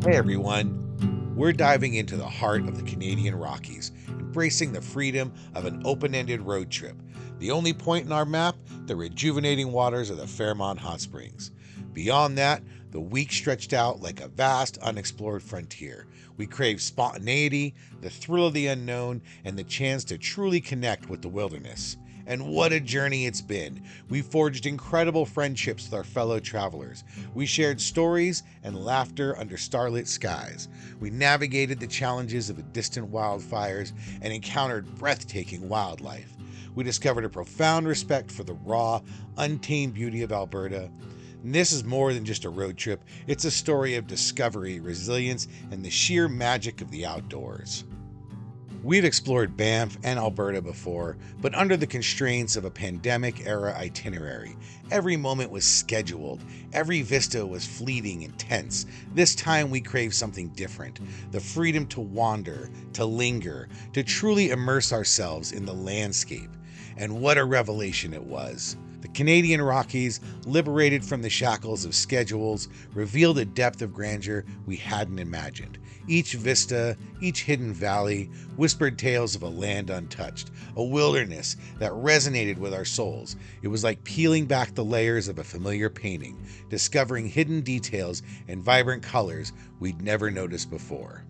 Hey everyone, we're diving into the heart of the Canadian Rockies, embracing the freedom of an open-ended road trip. The only point in our map, the rejuvenating waters of the Fairmont Hot Springs. Beyond that, the week stretched out like a vast, unexplored frontier. We crave spontaneity, the thrill of the unknown, and the chance to truly connect with the wilderness. And what a journey it's been. We forged incredible friendships with our fellow travelers. We shared stories and laughter under starlit skies. We navigated the challenges of the distant wildfires and encountered breathtaking wildlife. We discovered a profound respect for the raw, untamed beauty of Alberta. And this is more than just a road trip, it's a story of discovery, resilience, and the sheer magic of the outdoors. We've explored Banff and Alberta before, but under the constraints of a pandemic-era itinerary. Every moment was scheduled, every vista was fleeting and tense. This time we crave something different, the freedom to wander, to linger, to truly immerse ourselves in the landscape. And what a revelation it was. The Canadian Rockies, liberated from the shackles of schedules, revealed a depth of grandeur we hadn't imagined. Each vista, each hidden valley, whispered tales of a land untouched, a wilderness that resonated with our souls. It was like peeling back the layers of a familiar painting, discovering hidden details and vibrant colors we'd never noticed before.